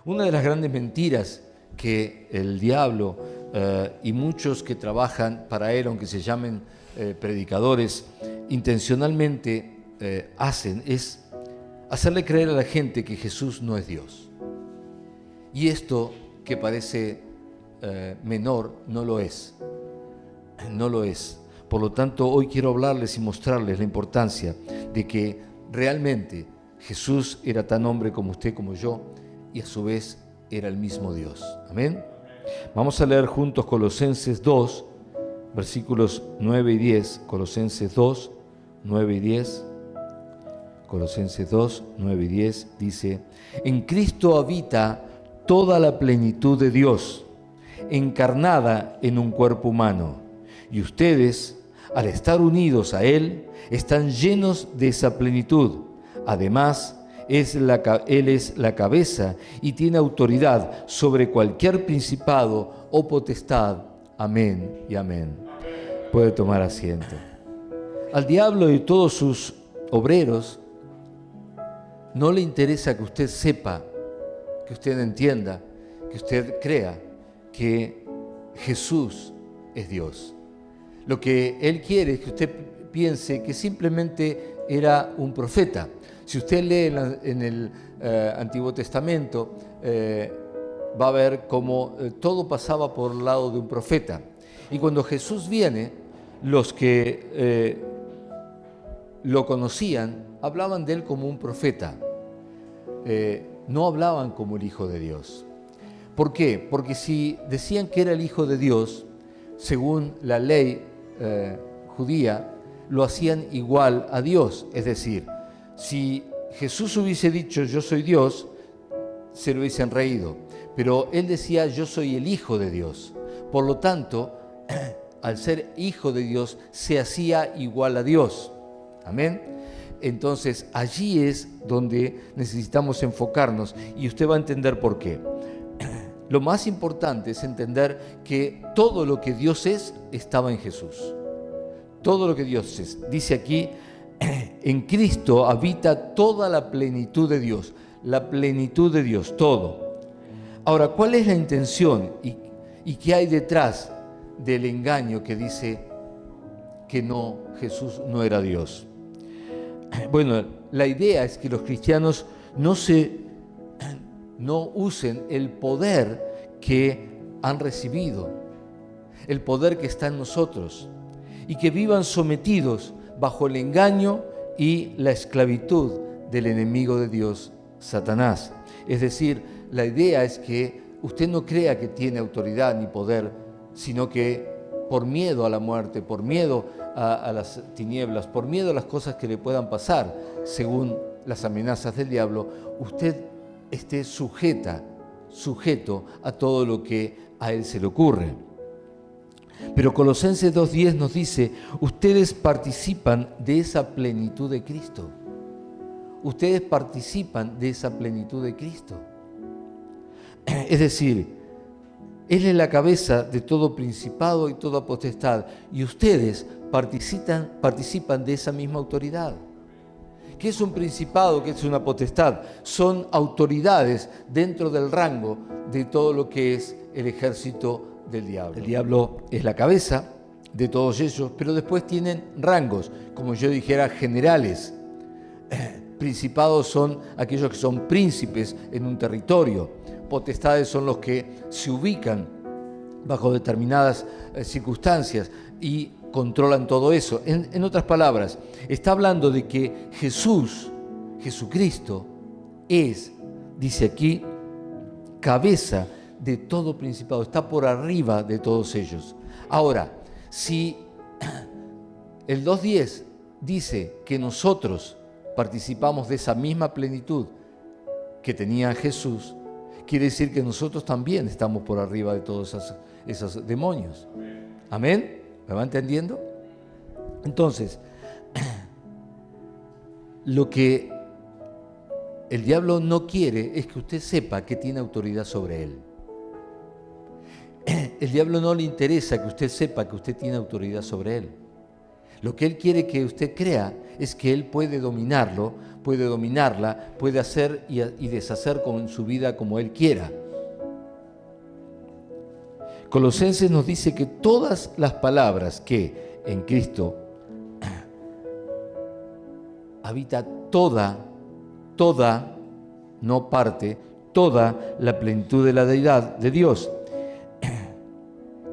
Una de las grandes mentiras que el diablo y muchos que trabajan para él, aunque se llamen predicadores, intencionalmente hacen es hacerle creer a la gente que Jesús no es Dios. Y esto que parece menor no lo es. No lo es. Por lo tanto, hoy quiero hablarles y mostrarles la importancia de que realmente Jesús era tan hombre como usted, como yo, y a su vez era el mismo Dios. Amén. Vamos a leer juntos Colosenses 2, versículos 9 y 10. Colosenses 2, 9 y 10. Colosenses 2, 9 y 10 dice: en Cristo habita toda la plenitud de Dios, encarnada en un cuerpo humano. Y ustedes, al estar unidos a Él, están llenos de esa plenitud. Además, Él es la cabeza y tiene autoridad sobre cualquier principado o potestad. Amén y amén. Puede tomar asiento. Al diablo y todos sus obreros no le interesa que usted sepa, que usted entienda, que usted crea que Jesús es Dios. Lo que Él quiere es que usted piense que simplemente era un profeta. Si usted lee en el Antiguo Testamento, va a ver cómo todo pasaba por el lado de un profeta. Y cuando Jesús viene, los que lo conocían hablaban de Él como un profeta. No hablaban como el Hijo de Dios. ¿Por qué? Porque si decían que era el Hijo de Dios, según la ley judía, lo hacían igual a Dios. Es decir, si Jesús hubiese dicho yo soy Dios, se lo hubiesen reído. Pero Él decía yo soy el Hijo de Dios. Por lo tanto, al ser Hijo de Dios, se hacía igual a Dios. Amén. Entonces, allí es donde necesitamos enfocarnos y usted va a entender por qué. Lo más importante es entender que todo lo que Dios es estaba en Jesús. Todo lo que Dios es. Dice aquí, en Cristo habita toda la plenitud de Dios. La plenitud de Dios, todo. Ahora, ¿cuál es la intención y qué hay detrás del engaño que dice que no, Jesús no era Dios? Bueno, la idea es que los cristianos no usen el poder que han recibido, el poder que está en nosotros, y que vivan sometidos bajo el engaño y la esclavitud del enemigo de Dios, Satanás. Es decir, la idea es que usted no crea que tiene autoridad ni poder, sino que por miedo a la muerte, por miedo a las tinieblas, por miedo a las cosas que le puedan pasar, según las amenazas del diablo, usted esté sujeto a todo lo que a él se le ocurre. Pero Colosenses 2:10 nos dice, ustedes participan de esa plenitud de Cristo. Ustedes participan de esa plenitud de Cristo. Es decir, Él es la cabeza de todo principado y toda potestad, y ustedes participan de esa misma autoridad. ¿Qué es un principado? ¿Qué es una potestad? Son autoridades dentro del rango de todo lo que es el ejército del diablo. El diablo es la cabeza de todos ellos, pero después tienen rangos, como yo dijera, generales. Principados son aquellos que son príncipes en un territorio. Potestades son los que se ubican bajo determinadas circunstancias y controlan todo eso. En otras palabras, está hablando de que Jesucristo es, dice aquí, cabeza de todo principado, está por arriba de todos ellos. Ahora, si el 2:10 dice que nosotros participamos de esa misma plenitud que tenía Jesús, quiere decir que nosotros también estamos por arriba de todos esos demonios. ¿Amén? ¿Me va entendiendo? Entonces, lo que el diablo no quiere es que usted sepa que tiene autoridad sobre él. El diablo no le interesa que usted sepa que usted tiene autoridad sobre él. Lo que Él quiere que usted crea es que Él puede dominarlo, puede dominarla, puede hacer y deshacer con su vida como Él quiera. Colosenses nos dice que todas las palabras que en Cristo habita toda, no parte, toda la plenitud de la deidad de Dios,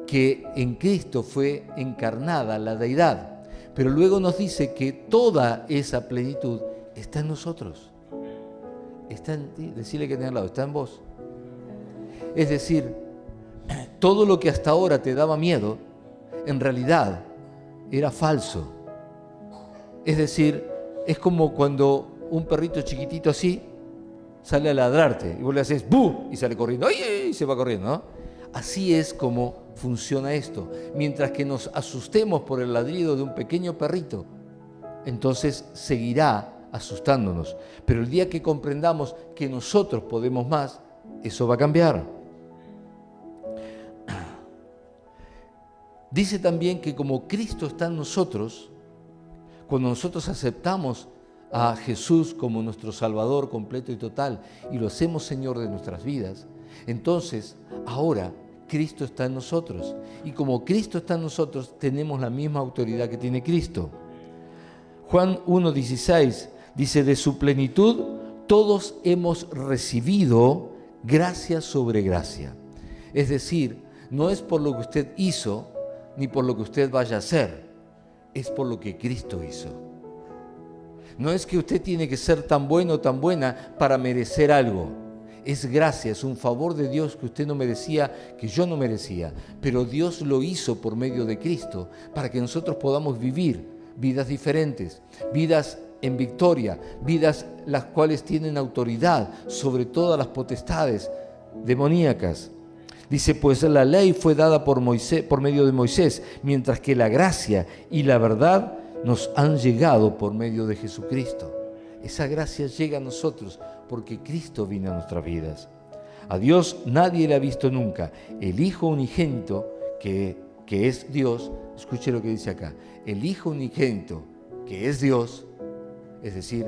que en Cristo fue encarnada la deidad, pero luego nos dice que toda esa plenitud está en nosotros. Está en ti, decirle que tiene al lado, está en vos. Es decir, todo lo que hasta ahora te daba miedo, en realidad era falso. Es decir, es como cuando un perrito chiquitito así sale a ladrarte y vos le haces ¡bu! Y sale corriendo, ¡ay! Y se va corriendo, ¿no? Así es como funciona esto. Mientras que nos asustemos por el ladrido de un pequeño perrito, entonces seguirá asustándonos. Pero el día que comprendamos que nosotros podemos más, eso va a cambiar. Dice también que como Cristo está en nosotros, cuando nosotros aceptamos a Jesús como nuestro Salvador completo y total y lo hacemos Señor de nuestras vidas, entonces ahora Cristo está en nosotros. Y como Cristo está en nosotros, tenemos la misma autoridad que tiene Cristo. Juan 1:16 dice, de su plenitud todos hemos recibido gracia sobre gracia. Es decir, no es por lo que usted hizo, ni por lo que usted vaya a hacer, es por lo que Cristo hizo. No es que usted tiene que ser tan bueno o tan buena para merecer algo. Es gracia, es un favor de Dios que usted no merecía, que yo no merecía. Pero Dios lo hizo por medio de Cristo para que nosotros podamos vivir vidas diferentes, vidas en victoria, vidas las cuales tienen autoridad sobre todas las potestades demoníacas. Dice, pues la ley fue dada por medio de Moisés, mientras que la gracia y la verdad nos han llegado por medio de Jesucristo. Esa gracia llega a nosotros porque Cristo vino a nuestras vidas. A Dios nadie le ha visto nunca. El Hijo unigénito, que es Dios, escuche lo que dice acá, el Hijo unigénito, que es Dios, es decir,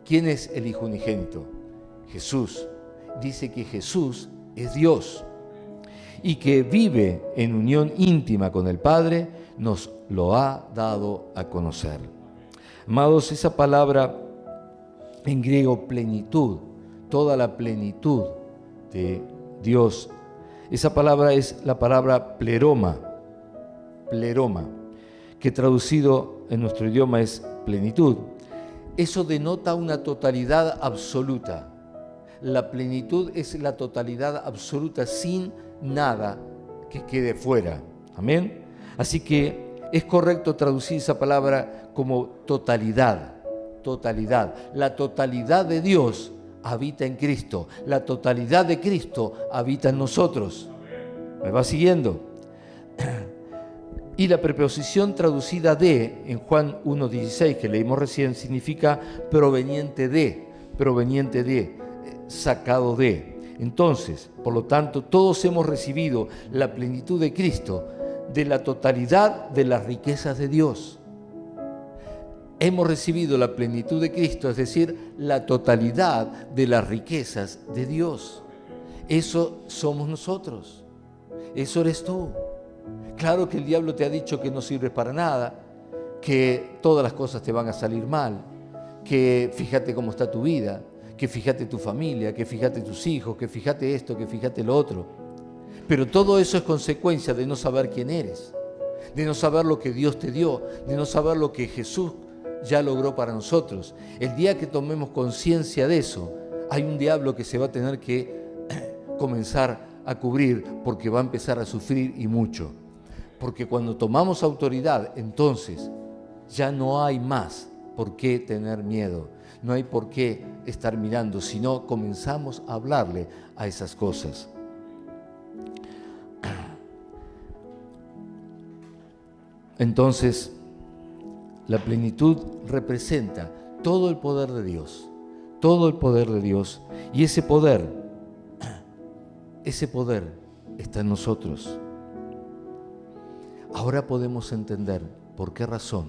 ¿quién es el Hijo unigénito? Jesús. Dice que Jesús es Dios y que vive en unión íntima con el Padre, nos lo ha dado a conocer. Amados, esa palabra en griego plenitud, toda la plenitud de Dios, esa palabra es la palabra pleroma, que traducido en nuestro idioma es plenitud. Eso denota una totalidad absoluta. La plenitud es la totalidad absoluta, sin nada que quede fuera. Amén. Así que es correcto traducir esa palabra como totalidad. Totalidad. La totalidad de Dios habita en Cristo. La totalidad de Cristo habita en nosotros. ¿Me va siguiendo? Y la preposición traducida de, en Juan 1:16, que leímos recién, significa proveniente de, sacado de. Entonces, por lo tanto, todos hemos recibido la plenitud de Cristo, de la totalidad de las riquezas de Dios. Hemos recibido la plenitud de Cristo, es decir, la totalidad de las riquezas de Dios. Eso somos nosotros. Eso eres tú. Claro que el diablo te ha dicho que no sirves para nada, que todas las cosas te van a salir mal, que fíjate cómo está tu vida, que fíjate tu familia, que fíjate tus hijos, que fíjate esto, que fíjate lo otro. Pero todo eso es consecuencia de no saber quién eres, de no saber lo que Dios te dio, de no saber lo que Jesús ya logró para nosotros. El día que tomemos conciencia de eso, hay un diablo que se va a tener que comenzar a cubrir, porque va a empezar a sufrir y mucho. Porque cuando tomamos autoridad, entonces ya no hay más por qué tener miedo, no hay por qué estar mirando, sino comenzamos a hablarle a esas cosas. Entonces, la plenitud representa todo el poder de Dios, y ese poder está en nosotros. Ahora podemos entender por qué razón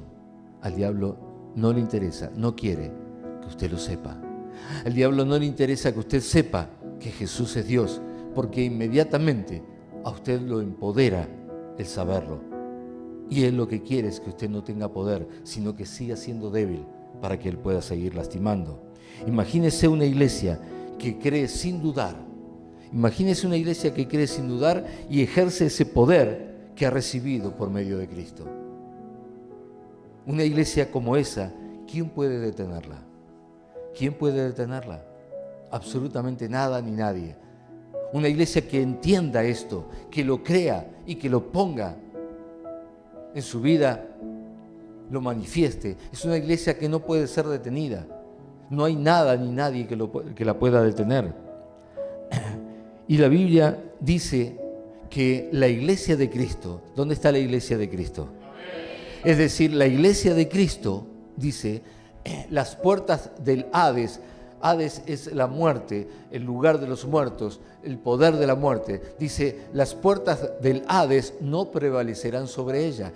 Al diablo no le interesa, no quiere que usted lo sepa. Al diablo no le interesa que usted sepa que Jesús es Dios, porque inmediatamente a usted lo empodera el saberlo. Y Él lo que quiere es que usted no tenga poder, sino que siga siendo débil para que Él pueda seguir lastimando. Imagínese una iglesia que cree sin dudar. Imagínese una iglesia que cree sin dudar y ejerce ese poder que ha recibido por medio de Cristo. Una iglesia como esa, ¿quién puede detenerla? ¿Quién puede detenerla? Absolutamente nada ni nadie. Una iglesia que entienda esto, que lo crea y que lo ponga en su vida, lo manifieste. Es una iglesia que no puede ser detenida. No hay nada ni nadie que la pueda detener. Y la Biblia dice que la iglesia de Cristo, ¿dónde está la iglesia de Cristo? Es decir, la iglesia de Cristo, dice, las puertas del Hades. Hades es la muerte, el lugar de los muertos, el poder de la muerte. Dice, las puertas del Hades no prevalecerán sobre ella.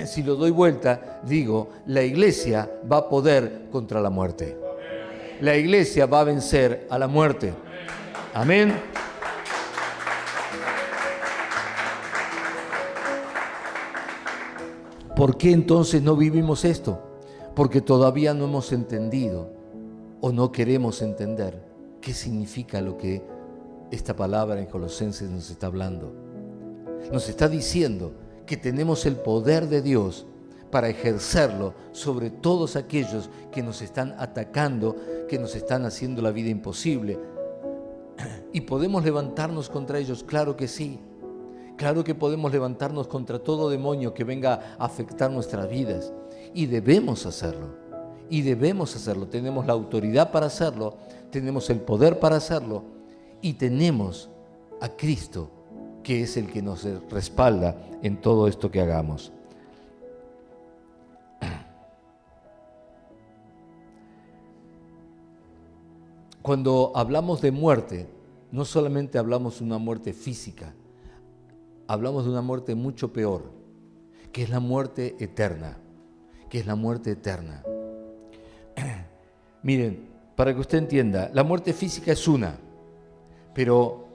Si lo doy vuelta, digo, la iglesia va a poder contra la muerte. La iglesia va a vencer a la muerte. Amén. ¿Por qué entonces no vivimos esto? Porque todavía no hemos entendido o no queremos entender qué significa lo que esta palabra en Colosenses nos está hablando. Nos está diciendo que tenemos el poder de Dios para ejercerlo sobre todos aquellos que nos están atacando, que nos están haciendo la vida imposible. ¿Y podemos levantarnos contra ellos? Claro que sí. Claro que podemos levantarnos contra todo demonio que venga a afectar nuestras vidas. Y debemos hacerlo. Y debemos hacerlo. Tenemos la autoridad para hacerlo. Tenemos el poder para hacerlo. Y tenemos a Cristo, que es el que nos respalda en todo esto que hagamos. Cuando hablamos de muerte, no solamente hablamos de una muerte física, hablamos de una muerte mucho peor, que es la muerte eterna, Miren, para que usted entienda, la muerte física es una, pero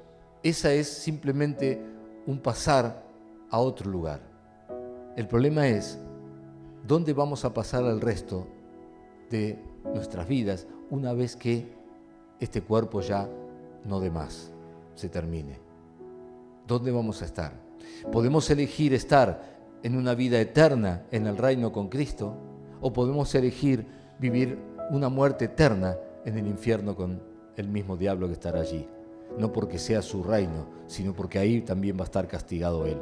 esa es simplemente un pasar a otro lugar. El problema es, ¿dónde vamos a pasar el resto de nuestras vidas una vez que este cuerpo ya no dé más, se termine? ¿Dónde vamos a estar? Podemos elegir estar en una vida eterna en el reino con Cristo, o podemos elegir vivir una muerte eterna en el infierno con el mismo diablo que estará allí. No porque sea su reino, sino porque ahí también va a estar castigado él.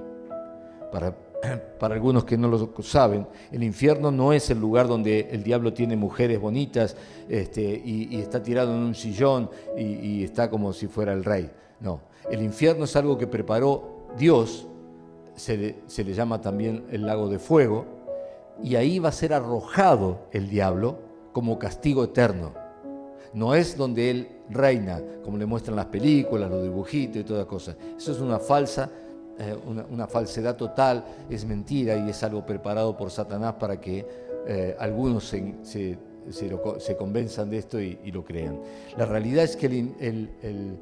Para algunos que no lo saben, el infierno no es el lugar donde el diablo tiene mujeres bonitas y está tirado en un sillón y está como si fuera el rey. No, el infierno es algo que preparó Dios, se le llama también el lago de fuego, y ahí va a ser arrojado el diablo como castigo eterno. No es donde él reina, como le muestran las películas, los dibujitos y todas cosas. Eso es una falsedad total, es mentira y es algo preparado por Satanás para que algunos se convenzan de esto y lo crean. La realidad es que el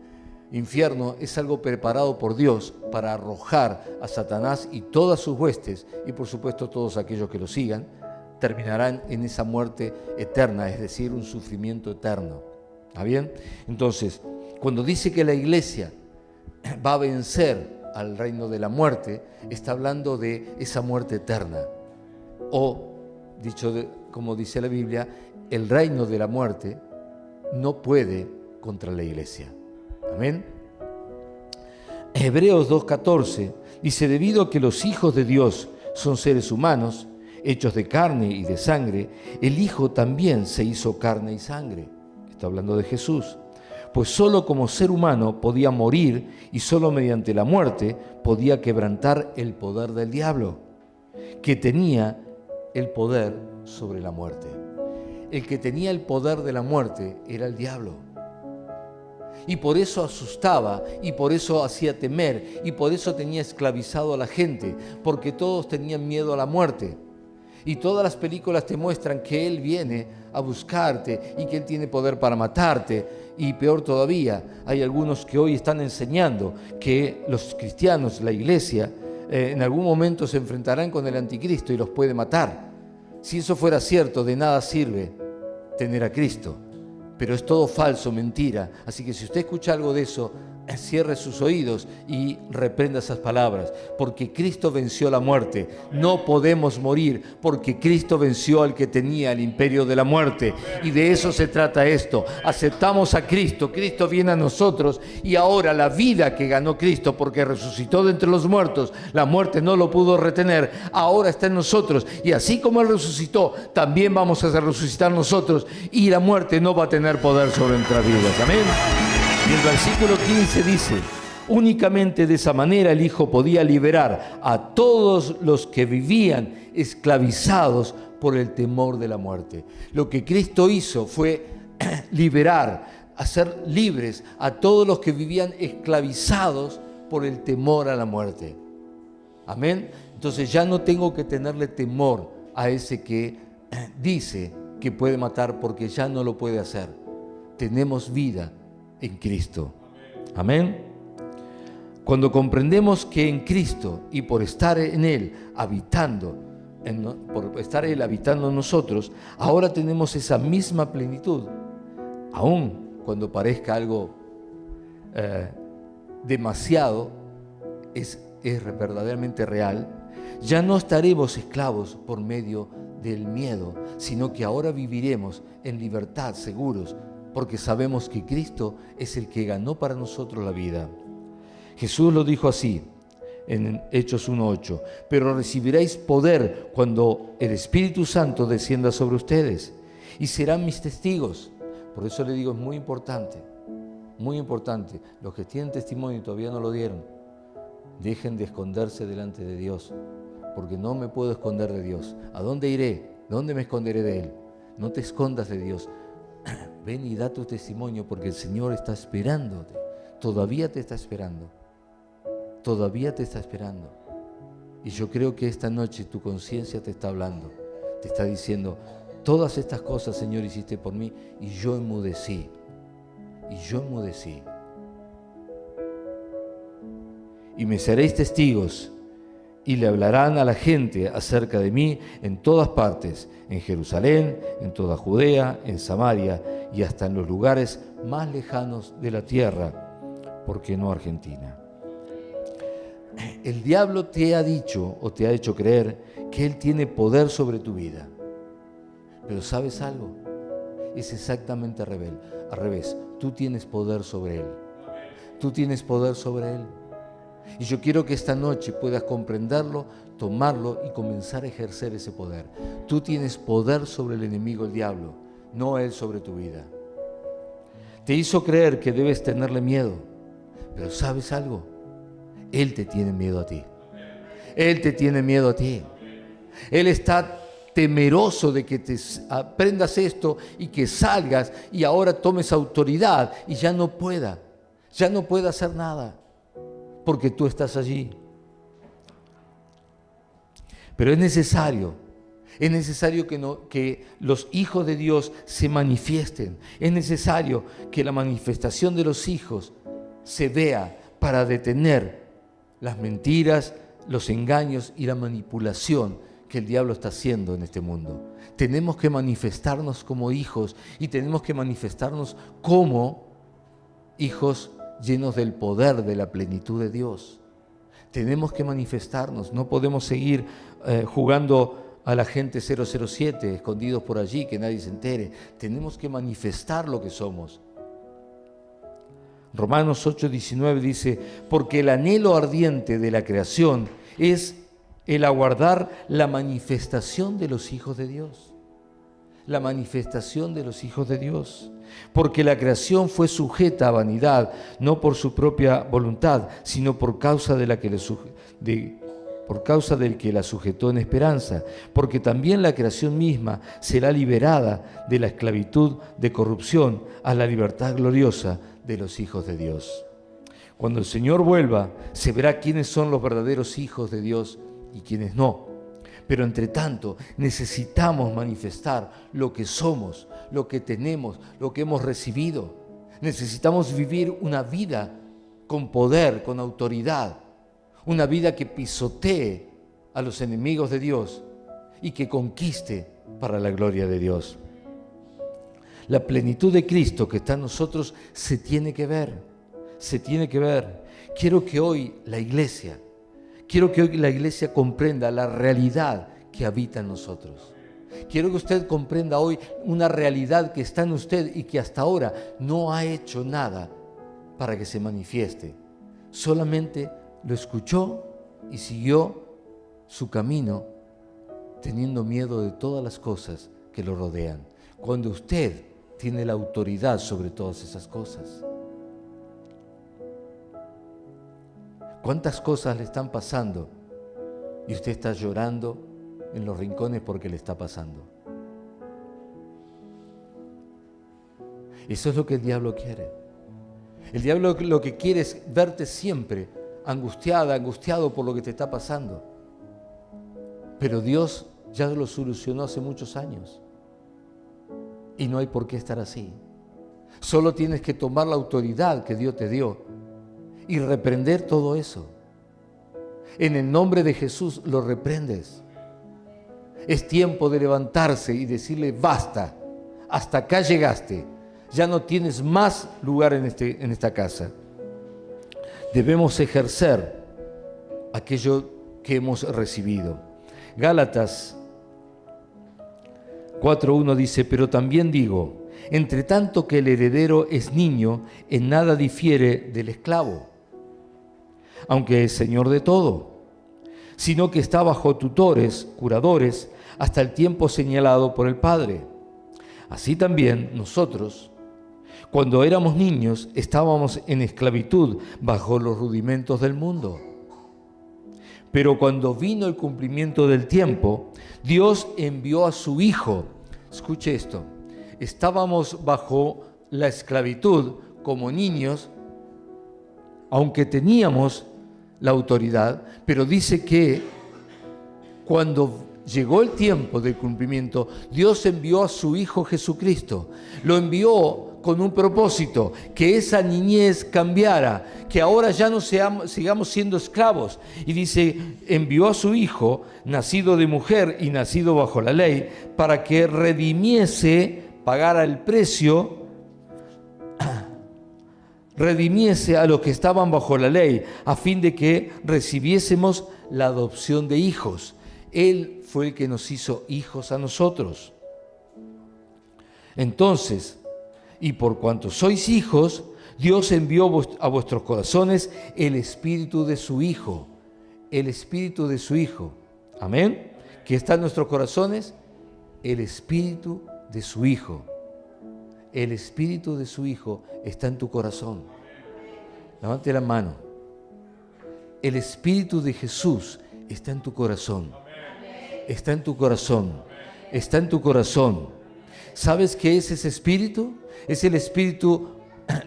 infierno es algo preparado por Dios para arrojar a Satanás y todas sus huestes, y por supuesto todos aquellos que lo sigan, terminarán en esa muerte eterna, es decir, un sufrimiento eterno. ¿Está bien? Entonces, cuando dice que la iglesia va a vencer al reino de la muerte, está hablando de esa muerte eterna. O, como dice la Biblia, el reino de la muerte no puede contra la iglesia. Amén. Hebreos 2:14 dice: debido a que los hijos de Dios son seres humanos, hechos de carne y de sangre, el Hijo también se hizo carne y sangre. Está hablando de Jesús. Pues solo como ser humano podía morir y solo mediante la muerte podía quebrantar el poder del diablo, que tenía el poder sobre la muerte. El que tenía el poder de la muerte era el diablo. Y por eso asustaba, y por eso hacía temer, y por eso tenía esclavizado a la gente, porque todos tenían miedo a la muerte. Y todas las películas te muestran que Él viene a buscarte y que Él tiene poder para matarte. Y peor todavía, hay algunos que hoy están enseñando que los cristianos, la iglesia, en algún momento se enfrentarán con el anticristo y los puede matar. Si eso fuera cierto, de nada sirve tener a Cristo. Pero es todo falso, mentira. Así que si usted escucha algo de eso, cierre sus oídos y reprenda esas palabras, porque Cristo venció la muerte. No podemos morir porque Cristo venció al que tenía el imperio de la muerte, y de eso se trata esto. Aceptamos a Cristo, Cristo viene a nosotros, y ahora la vida que ganó Cristo, porque resucitó de entre los muertos, la muerte no lo pudo retener, ahora está en nosotros, y así como Él resucitó, también vamos a resucitar nosotros, y la muerte no va a tener poder sobre nuestras vidas. Amén. Y el versículo 15 dice: únicamente de esa manera el Hijo podía liberar a todos los que vivían esclavizados por el temor de la muerte. Lo que Cristo hizo fue liberar, hacer libres a todos los que vivían esclavizados por el temor a la muerte. Amén. Entonces ya no tengo que tenerle temor a ese que dice que puede matar, porque ya no lo puede hacer. Tenemos vida en Cristo. Amén. Cuando comprendemos que en Cristo y por estar en Él habitando, por estar Él habitando en nosotros, ahora tenemos esa misma plenitud. Aún cuando parezca algo demasiado, es verdaderamente real. Ya no estaremos esclavos por medio del miedo, sino que ahora viviremos en libertad, seguros, porque sabemos que Cristo es el que ganó para nosotros la vida. Jesús lo dijo así en Hechos 1:8: pero recibiréis poder cuando el Espíritu Santo descienda sobre ustedes, y serán mis testigos. Por eso le digo, es muy importante, los que tienen testimonio y todavía no lo dieron, dejen de esconderse delante de Dios, porque no me puedo esconder de Dios. ¿A dónde iré? ¿Dónde me esconderé de Él? No te escondas de Dios. Ven y da tu testimonio, porque el Señor está esperándote. Todavía te está esperando. Todavía te está esperando. Y yo creo que esta noche tu conciencia te está hablando. Te está diciendo: todas estas cosas, Señor, hiciste por mí, y yo enmudecí. Y me seréis testigos, y le hablarán a la gente acerca de mí en todas partes, en Jerusalén, en toda Judea, en Samaria y hasta en los lugares más lejanos de la tierra, ¿por qué no Argentina? El diablo te ha dicho o te ha hecho creer que él tiene poder sobre tu vida. Pero ¿sabes algo? Es exactamente al revés. Tú tienes poder sobre él. Tú tienes poder sobre él. Y yo quiero que esta noche puedas comprenderlo, tomarlo y comenzar a ejercer ese poder. Tú tienes poder sobre el enemigo, el diablo, no él sobre tu vida. Te hizo creer que debes tenerle miedo, pero ¿sabes algo? Él te tiene miedo a ti. Él te tiene miedo a ti. Él está temeroso de que te aprendas esto y que salgas y ahora tomes autoridad y ya no pueda hacer nada, porque tú estás allí. Pero es necesario que los hijos de Dios se manifiesten. Es necesario que la manifestación de los hijos se vea para detener las mentiras, los engaños y la manipulación que el diablo está haciendo en este mundo. Tenemos que manifestarnos como hijos y tenemos que manifestarnos como hijos llenos del poder de la plenitud de Dios. Tenemos que manifestarnos, no podemos seguir jugando a la gente 007, escondidos por allí, que nadie se entere. Tenemos que manifestar lo que somos. Romanos 8:19 dice: porque el anhelo ardiente de la creación es el aguardar la manifestación de los hijos de Dios. La manifestación de los hijos de Dios. Porque la creación fue sujeta a vanidad, no por su propia voluntad, sino por causa del que la sujetó en esperanza. Porque también la creación misma será liberada de la esclavitud de corrupción a la libertad gloriosa de los hijos de Dios. Cuando el Señor vuelva, se verá quiénes son los verdaderos hijos de Dios y quiénes no. Pero entre tanto, necesitamos manifestar lo que somos, lo que tenemos, lo que hemos recibido. Necesitamos vivir una vida con poder, con autoridad, una vida que pisotee a los enemigos de Dios y que conquiste para la gloria de Dios. La plenitud de Cristo que está en nosotros se tiene que ver, se tiene que ver. Quiero que hoy la iglesia comprenda la realidad que habita en nosotros. Quiero que usted comprenda hoy una realidad que está en usted y que hasta ahora no ha hecho nada para que se manifieste. Solamente lo escuchó y siguió su camino teniendo miedo de todas las cosas que lo rodean. Cuando usted tiene la autoridad sobre todas esas cosas. ¿Cuántas cosas le están pasando y usted está llorando en los rincones porque le está pasando? Eso es lo que el diablo quiere. El diablo lo que quiere es verte siempre angustiado por lo que te está pasando. Pero Dios ya lo solucionó hace muchos años. Y no hay por qué estar así. Solo tienes que tomar la autoridad que Dios te dio y reprender todo eso. En el nombre de Jesús lo reprendes. Es tiempo de levantarse y decirle basta, hasta acá llegaste, ya no tienes más lugar en esta casa. Debemos ejercer aquello que hemos recibido. Gálatas 4:1 dice, pero también digo, entre tanto que el heredero es niño, en nada difiere del esclavo, aunque es señor de todo, sino que está bajo tutores, curadores, hasta el tiempo señalado por el Padre. Así también nosotros, cuando éramos niños, estábamos en esclavitud bajo los rudimentos del mundo. Pero cuando vino el cumplimiento del tiempo, Dios envió a su Hijo. Escuche esto. Estábamos bajo la esclavitud como niños, aunque teníamos la autoridad, pero dice que cuando llegó el tiempo del cumplimiento, Dios envió a su Hijo Jesucristo. Lo envió con un propósito, que esa niñez cambiara, que ahora ya no sigamos siendo esclavos. Y dice, envió a su Hijo, nacido de mujer y nacido bajo la ley, para que redimiese, pagara el precio, redimiese a los que estaban bajo la ley, a fin de que recibiésemos la adopción de hijos. Él fue el que nos hizo hijos a nosotros. Entonces, y por cuanto sois hijos, Dios envió a vuestros corazones el Espíritu de su Hijo. El Espíritu de su Hijo. Amén. Que está en nuestros corazones, el Espíritu de su Hijo. El Espíritu de su Hijo está en tu corazón. Levante la mano. El Espíritu de Jesús está en tu corazón. Está en tu corazón. Está en tu corazón. ¿Sabes qué es ese Espíritu? Es el Espíritu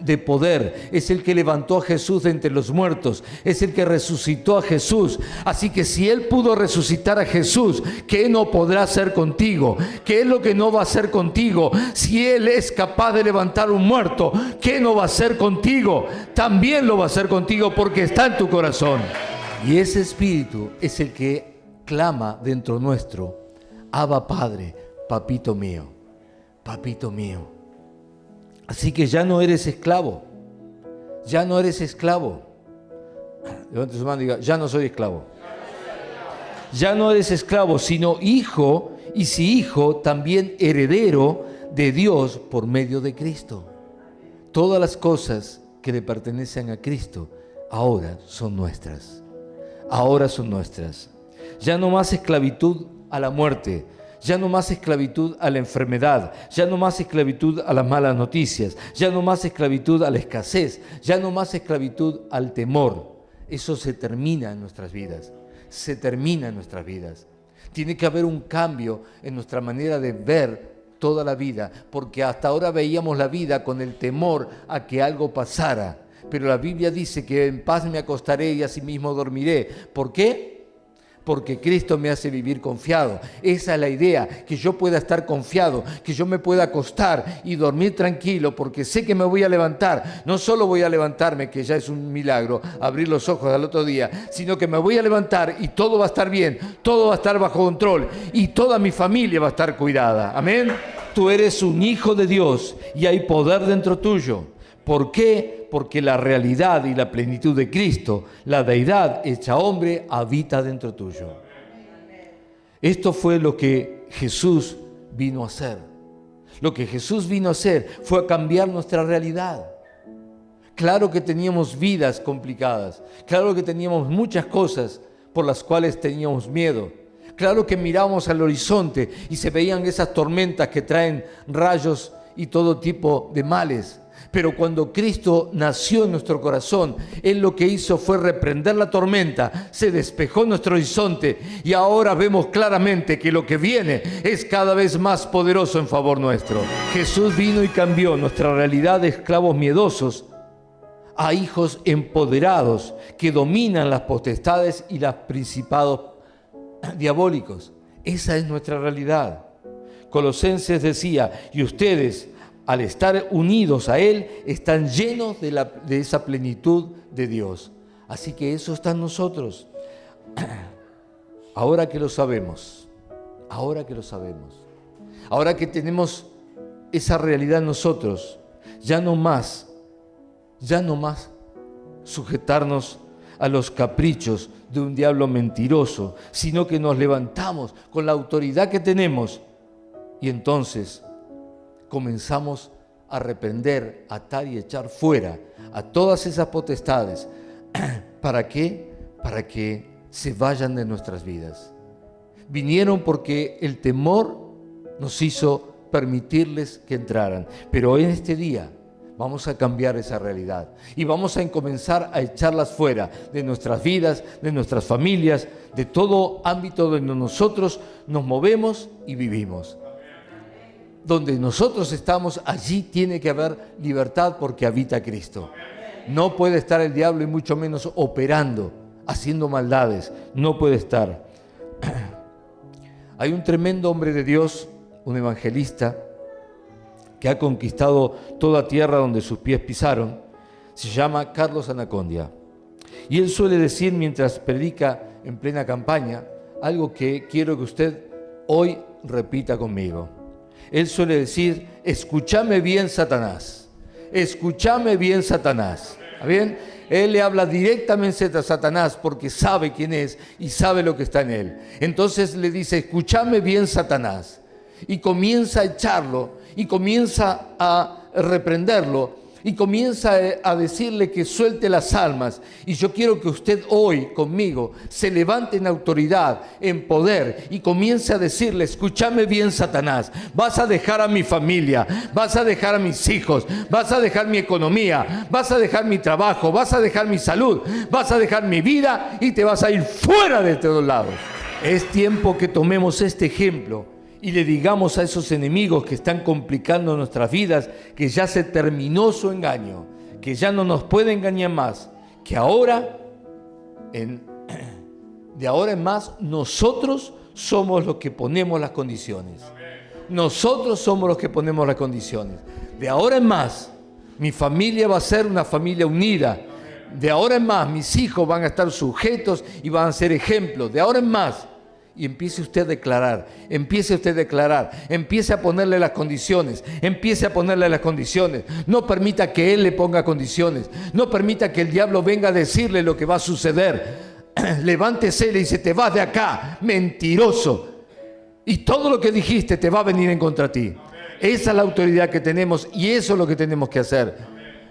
de poder, es el que levantó a Jesús de entre los muertos, es el que resucitó a Jesús. Así que si Él pudo resucitar a Jesús, ¿qué no podrá hacer contigo? ¿Qué es lo que no va a hacer contigo? Si Él es capaz de levantar un muerto, ¿qué no va a hacer contigo? También lo va a hacer contigo porque está en tu corazón. Y ese Espíritu es el que clama dentro nuestro, Abba Padre, papito mío, papito mío. Así que ya no eres esclavo, ya no eres esclavo. Levante su mano y diga, ya no soy esclavo. Ya no eres esclavo, sino hijo, y si hijo, también heredero de Dios por medio de Cristo. Todas las cosas que le pertenecen a Cristo ahora son nuestras. Ahora son nuestras. Ya no más esclavitud a la muerte. Ya no más esclavitud a la enfermedad, ya no más esclavitud a las malas noticias, ya no más esclavitud a la escasez, ya no más esclavitud al temor. Eso se termina en nuestras vidas, se termina en nuestras vidas. Tiene que haber un cambio en nuestra manera de ver toda la vida, porque hasta ahora veíamos la vida con el temor a que algo pasara. Pero la Biblia dice que en paz me acostaré y asimismo dormiré. ¿Por qué? porque Cristo me hace vivir confiado. Esa es la idea, que yo pueda estar confiado, que yo me pueda acostar y dormir tranquilo, porque sé que me voy a levantar. No solo voy a levantarme, que ya es un milagro, abrir los ojos al otro día, sino que me voy a levantar y todo va a estar bien, todo va a estar bajo control y toda mi familia va a estar cuidada. Amén. Tú eres un hijo de Dios y hay poder dentro tuyo. ¿Por qué? Porque la realidad y la plenitud de Cristo, la deidad hecha hombre, habita dentro tuyo. Esto fue lo que Jesús vino a hacer. Lo que Jesús vino a hacer fue a cambiar nuestra realidad. Claro que teníamos vidas complicadas. Claro que teníamos muchas cosas por las cuales teníamos miedo. Claro que mirábamos al horizonte y se veían esas tormentas que traen rayos y todo tipo de males. Pero cuando Cristo nació en nuestro corazón, Él lo que hizo fue reprender la tormenta, se despejó nuestro horizonte y ahora vemos claramente que lo que viene es cada vez más poderoso en favor nuestro. Jesús vino y cambió nuestra realidad de esclavos miedosos a hijos empoderados que dominan las potestades y los principados diabólicos. Esa es nuestra realidad. Colosenses decía, y ustedes, al estar unidos a Él, están llenos de esa plenitud de Dios. Así que eso está en nosotros. Ahora que lo sabemos, ahora que tenemos esa realidad en nosotros, ya no más sujetarnos a los caprichos de un diablo mentiroso, sino que nos levantamos con la autoridad que tenemos y entonces comenzamos a reprender, atar y echar fuera a todas esas potestades. ¿Para qué? Para que se vayan de nuestras vidas. Vinieron porque el temor nos hizo permitirles que entraran. Pero en este día vamos a cambiar esa realidad y vamos a comenzar a echarlas fuera de nuestras vidas, de nuestras familias, de todo ámbito donde nosotros nos movemos y vivimos. Donde nosotros estamos, allí tiene que haber libertad porque habita Cristo. No puede estar el diablo y mucho menos operando, haciendo maldades. No puede estar. Hay un tremendo hombre de Dios, un evangelista, que ha conquistado toda tierra donde sus pies pisaron. Se llama Carlos Anacondia. Y él suele decir mientras predica en plena campaña, algo que quiero que usted hoy repita conmigo. Él suele decir, escúchame bien, Satanás. Escúchame bien, Satanás. ¿Está bien? Él le habla directamente a Satanás porque sabe quién es y sabe lo que está en él. Entonces le dice, escúchame bien, Satanás. Y comienza a echarlo y comienza a reprenderlo y comienza a decirle que suelte las almas. Y yo quiero que usted hoy conmigo se levante en autoridad, en poder y comience a decirle, escúchame bien, Satanás, vas a dejar a mi familia, vas a dejar a mis hijos, vas a dejar mi economía, vas a dejar mi trabajo, vas a dejar mi salud, vas a dejar mi vida y te vas a ir fuera de todos lados. Es tiempo que tomemos este ejemplo y le digamos a esos enemigos que están complicando nuestras vidas que ya se terminó su engaño, que ya no nos puede engañar más, que ahora, de ahora en más, nosotros somos los que ponemos las condiciones. Nosotros somos los que ponemos las condiciones. De ahora en más, mi familia va a ser una familia unida. De ahora en más, mis hijos van a estar sujetos y van a ser ejemplos. De ahora en más. Y empiece usted a declarar, empiece a ponerle las condiciones, No permita que Él le ponga condiciones, no permita que el diablo venga a decirle lo que va a suceder. Levántese y le dice, te vas de acá, mentiroso. Y todo lo que dijiste te va a venir en contra ti. Esa es la autoridad que tenemos y eso es lo que tenemos que hacer.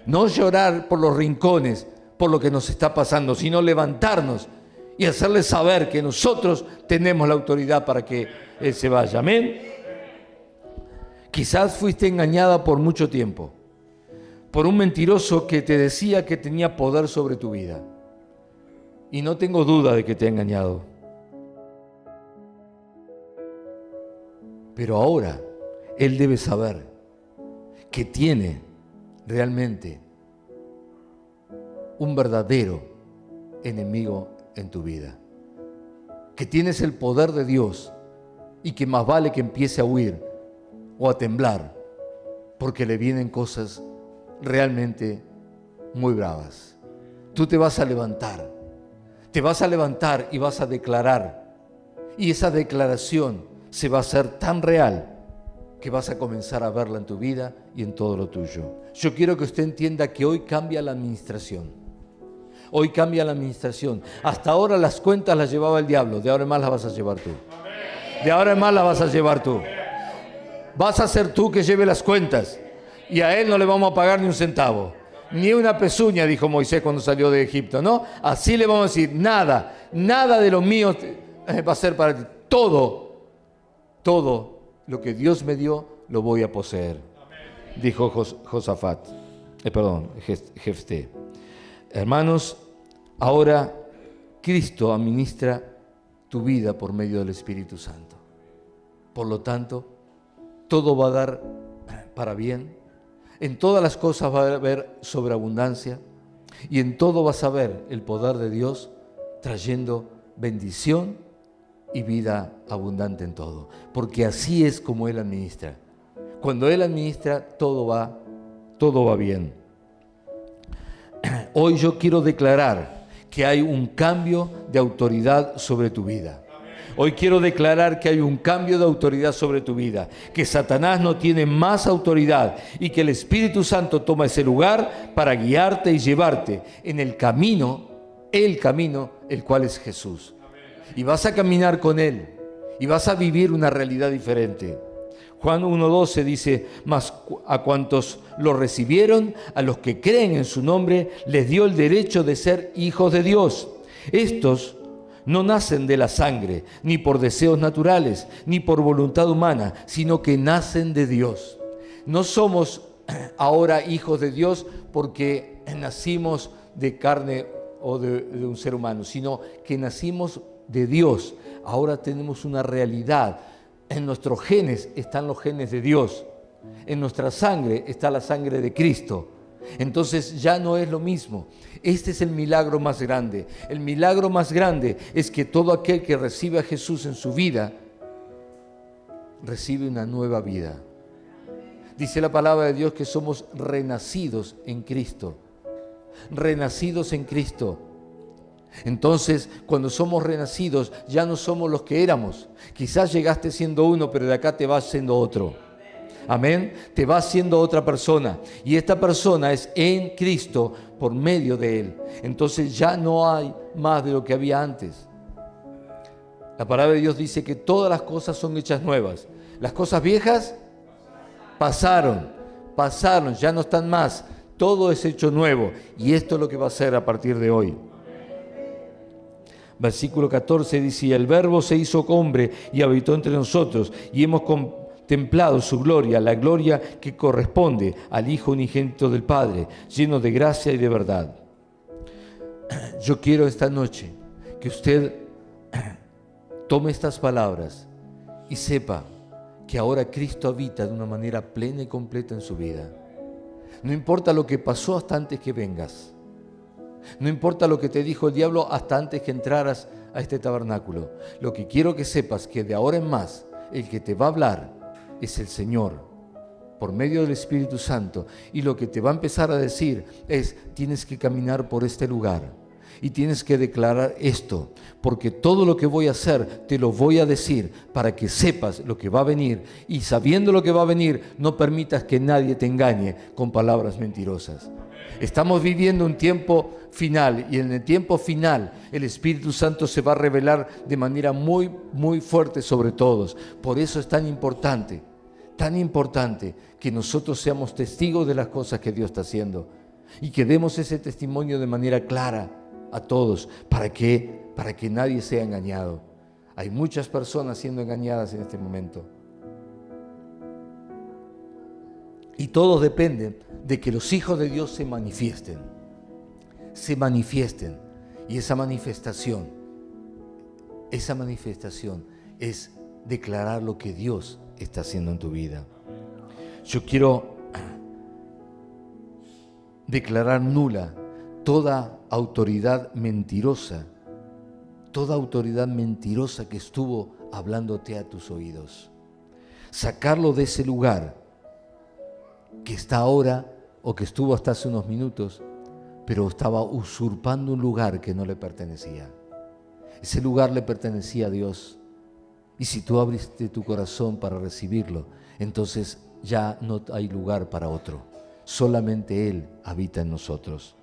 No llorar por los rincones, por lo que nos está pasando, sino levantarnos y hacerle saber que nosotros tenemos la autoridad para que Él se vaya. Amén. Quizás fuiste engañada por mucho tiempo, por un mentiroso que te decía que tenía poder sobre tu vida. Y no tengo duda de que te ha engañado. Pero ahora Él debe saber que tiene realmente un verdadero enemigo en tu vida, que tienes el poder de Dios y que más vale que empiece a huir o a temblar, porque le vienen cosas realmente muy bravas. Tú te vas a levantar y vas a declarar, y esa declaración se va a hacer tan real que vas a comenzar a verla en tu vida y en todo lo tuyo. Yo quiero que usted entienda que hoy cambia la administración. Hoy cambia la administración. Hasta ahora las cuentas las llevaba el diablo, de ahora en más las vas a llevar tú. De ahora en más las vas a llevar tú. Vas a ser tú que lleve las cuentas, y a él no le vamos a pagar ni un centavo, ni una pezuña, dijo Moisés cuando salió de Egipto, ¿no? Así le vamos a decir, nada de lo mío va a ser para ti. Todo lo que Dios me dio lo voy a poseer, dijo Jefté. Hermanos, ahora Cristo administra tu vida por medio del Espíritu Santo. Por lo tanto, todo va a dar para bien. En todas las cosas va a haber sobreabundancia, y en todo vas a ver el poder de Dios trayendo bendición y vida abundante en todo. Porque así es como Él administra. Cuando Él administra, todo va bien. Hoy yo quiero declarar que hay un cambio de autoridad sobre tu vida. Hoy quiero declarar que hay un cambio de autoridad sobre tu vida, que Satanás no tiene más autoridad y que el Espíritu Santo toma ese lugar para guiarte y llevarte en el camino, el cual es Jesús. Y vas a caminar con Él y vas a vivir una realidad diferente. Juan 1:12 dice, mas a cuantos lo recibieron, a los que creen en su nombre, les dio el derecho de ser hijos de Dios. Estos no nacen de la sangre, ni por deseos naturales, ni por voluntad humana, sino que nacen de Dios. No somos ahora hijos de Dios porque nacimos de carne o de un ser humano, sino que nacimos de Dios. Ahora tenemos una realidad. En nuestros genes están los genes de Dios. En nuestra sangre está la sangre de Cristo. Entonces ya no es lo mismo. Este es el milagro más grande. El milagro más grande es que todo aquel que recibe a Jesús en su vida, recibe una nueva vida. Dice la palabra de Dios que somos renacidos en Cristo. Renacidos en Cristo. Entonces, cuando somos renacidos, ya no somos los que éramos. Quizás llegaste siendo uno, pero de acá te vas siendo otro. Amén. Te vas siendo otra persona. Y esta persona es en Cristo por medio de Él. Entonces ya no hay más de lo que había antes. La palabra de Dios dice que todas las cosas son hechas nuevas. Las cosas viejas pasaron, ya no están más. Todo es hecho nuevo. Y esto es lo que va a ser a partir de hoy. Versículo 14 dice, y el Verbo se hizo hombre y habitó entre nosotros, y hemos contemplado su gloria, la gloria que corresponde al Hijo unigénito del Padre, lleno de gracia y de verdad. Yo quiero esta noche que usted tome estas palabras y sepa que ahora Cristo habita de una manera plena y completa en su vida. No importa lo que pasó hasta antes que vengas. No importa lo que te dijo el diablo hasta antes que entraras a este tabernáculo. Lo que quiero que sepas que de ahora en más, el que te va a hablar es el Señor, por medio del Espíritu Santo. Y lo que te va a empezar a decir es, tienes que caminar por este lugar. Y tienes que declarar esto, porque todo lo que voy a hacer te lo voy a decir para que sepas lo que va a venir. Y sabiendo lo que va a venir, no permitas que nadie te engañe con palabras mentirosas. Estamos viviendo un tiempo final, y en el tiempo final el Espíritu Santo se va a revelar de manera muy, muy fuerte sobre todos. Por eso es tan importante que nosotros seamos testigos de las cosas que Dios está haciendo y que demos ese testimonio de manera clara a todos para que nadie sea engañado. Hay muchas personas siendo engañadas en este momento. Y todo depende de que los hijos de Dios se manifiesten. Y esa manifestación es declarar lo que Dios está haciendo en tu vida. Yo quiero declarar nula toda autoridad mentirosa toda autoridad mentirosa que estuvo hablándote a tus oídos. Sacarlo de ese lugar que está ahora o que estuvo hasta hace unos minutos, pero estaba usurpando un lugar que no le pertenecía. Ese lugar le pertenecía a Dios. Y si tú abriste tu corazón para recibirlo, entonces ya no hay lugar para otro. Solamente Él habita en nosotros.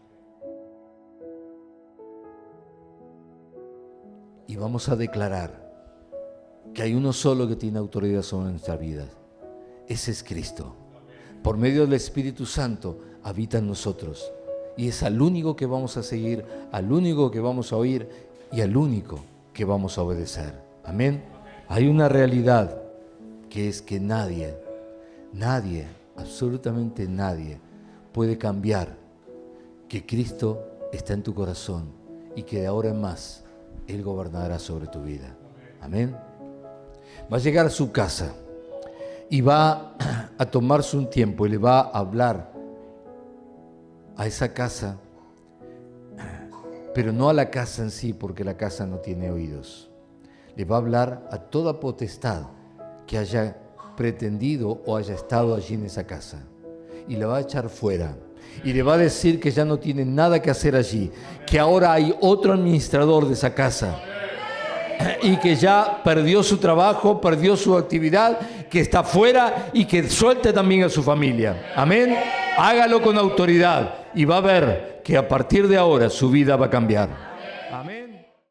Y vamos a declarar que hay uno solo que tiene autoridad sobre nuestras vidas. Ese es Cristo. Por medio del Espíritu Santo habita en nosotros. Y es al único que vamos a seguir, al único que vamos a oír y al único que vamos a obedecer. Amén. Hay una realidad que es que nadie, absolutamente nadie puede cambiar que Cristo está en tu corazón y que de ahora en más Él gobernará sobre tu vida. Amén. Va a llegar a su casa y va a tomarse un tiempo y le va a hablar a esa casa, pero no a la casa en sí, porque la casa no tiene oídos. Le va a hablar a toda potestad que haya pretendido o haya estado allí en esa casa. Y la va a echar fuera. Y le va a decir que ya no tiene nada que hacer allí, que ahora hay otro administrador de esa casa. Y que ya perdió su trabajo, perdió su actividad, que está fuera y que suelte también a su familia. Amén. Hágalo con autoridad y va a ver que a partir de ahora su vida va a cambiar.